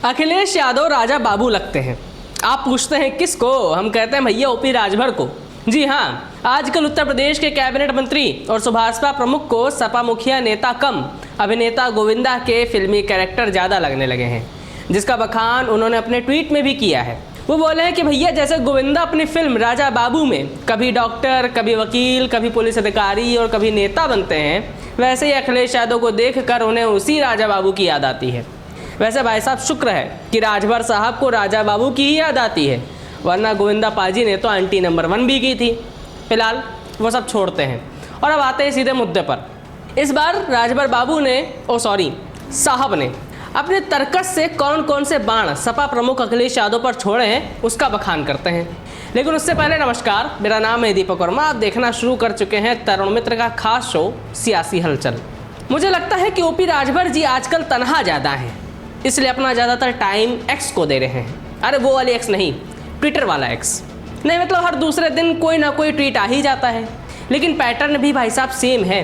अखिलेश यादव राजा बाबू लगते हैं। आप पूछते हैं किसको? हम कहते हैं भैया ओपी राजभर को। जी हाँ, आजकल उत्तर प्रदेश के कैबिनेट मंत्री और सुभाषपा प्रमुख को सपा मुखिया नेता कम अभिनेता गोविंदा के फिल्मी कैरेक्टर ज़्यादा लगने लगे हैं, जिसका बखान उन्होंने अपने ट्वीट में भी किया है। वो बोले हैं कि भैया जैसे गोविंदा अपनी फिल्म राजा बाबू में कभी डॉक्टर, कभी वकील, कभी पुलिस अधिकारी और कभी नेता बनते हैं, वैसे ही अखिलेश यादव को देखकर उन्हें उसी राजा बाबू की याद आती है। वैसे भाई साहब शुक्र है कि राजभर साहब को राजा बाबू की ही याद आती है, वरना गोविंदा पाजी ने तो आंटी नंबर 1 भी की थी। फिलहाल वो सब छोड़ते हैं और अब आते हैं सीधे मुद्दे पर। इस बार राजभर बाबू ने साहब ने अपने तर्कस से कौन कौन से बाण सपा प्रमुख अखिलेश यादव पर छोड़े हैं उसका बखान करते हैं। लेकिन उससे पहले नमस्कार, मेरा नाम है दीपक वर्मा। आप देखना शुरू कर चुके हैं तरुण मित्र का खास शो सियासी हलचल। मुझे लगता है कि ओपी राजभर जी आजकल तनहा ज़्यादा हैं, इसलिए अपना ज़्यादातर टाइम एक्स को दे रहे हैं। अरे वो वाली एक्स नहीं, ट्विटर वाला एक्स नहीं, मतलब हर दूसरे दिन कोई ना कोई ट्वीट आ ही जाता है। लेकिन पैटर्न भी भाई साहब सेम है।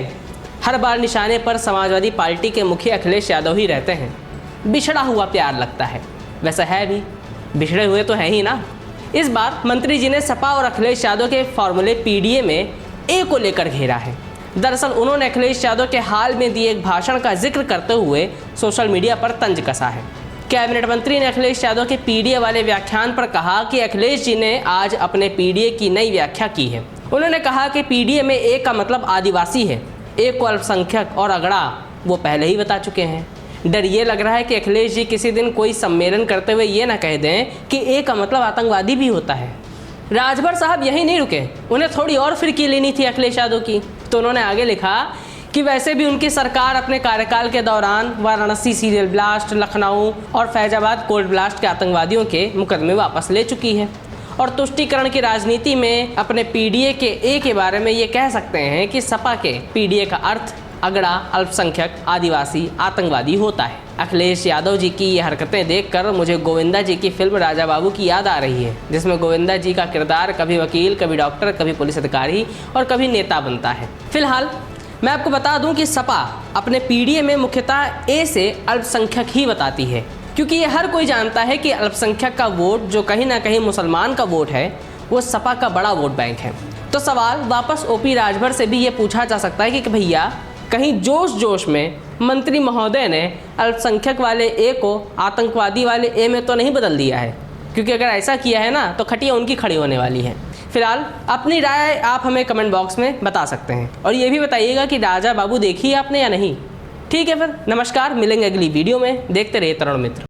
हर बार निशाने पर समाजवादी पार्टी के मुखिया अखिलेश यादव ही रहते हैं। बिछड़ा हुआ प्यार लगता है, वैसा है भी, बिछड़े हुए तो हैं ही ना। इस बार मंत्री जी ने सपा और अखिलेश यादव के फॉर्मूले पीडीए में ए को लेकर घेरा है। दरअसल उन्होंने अखिलेश यादव के हाल में दिए एक भाषण का जिक्र करते हुए सोशल मीडिया पर तंज कसा है। कैबिनेट मंत्री ने अखिलेश यादव के पीडीए वाले व्याख्यान पर कहा कि अखिलेश जी ने आज अपने पीडीए की नई व्याख्या की है। उन्होंने कहा कि पीडीए में ए का मतलब आदिवासी है, ए को अल्पसंख्यक और अगड़ा वो पहले ही बता चुके हैं। डर ये लग रहा है कि अखिलेश जी किसी दिन कोई सम्मेलन करते हुए ये ना कह दें कि ए का मतलब आतंकवादी भी होता है। राजभर साहब यही नहीं रुके, उन्हें थोड़ी और फिरकी लेनी थी अखिलेश यादव की। तो उन्होंने आगे लिखा कि वैसे भी उनकी सरकार अपने कार्यकाल के दौरान वाराणसी सीरियल ब्लास्ट, लखनऊ और फैजाबाद कोल्ड ब्लास्ट के आतंकवादियों के मुकदमे वापस ले चुकी है। और तुष्टीकरण की राजनीति में अपने पीडीए के ए के बारे में ये कह सकते हैं कि सपा के पीडीए का अर्थ अगड़ा, अल्पसंख्यक, आदिवासी, आतंकवादी होता है। अखिलेश यादव जी की ये हरकतें देखकर मुझे गोविंदा जी की फिल्म राजा बाबू की याद आ रही है, जिसमें गोविंदा जी का किरदार कभी वकील, कभी डॉक्टर, कभी पुलिस अधिकारी और कभी नेता बनता है। फिलहाल मैं आपको बता दूं कि सपा अपने पीडीए में मुख्यतः ए से अल्पसंख्यक ही बताती है, क्योंकि ये हर कोई जानता है कि अल्पसंख्यक का वोट जो कहीं ना कहीं मुसलमान का वोट है, वो सपा का बड़ा वोट बैंक है। तो सवाल वापस ओपी राजभर से भी ये पूछा जा सकता है कि भैया कहीं जोश जोश में मंत्री महोदय ने अल्पसंख्यक वाले ए को आतंकवादी वाले ए में तो नहीं बदल दिया है? क्योंकि अगर ऐसा किया है ना तो खटिया उनकी खड़ी होने वाली है। फिलहाल अपनी राय आप हमें कमेंट बॉक्स में बता सकते हैं और ये भी बताइएगा कि राजा बाबू देखी है आपने या नहीं। ठीक है फिर, नमस्कार, मिलेंगे अगली वीडियो में। देखते रहिए तरुण मित्र।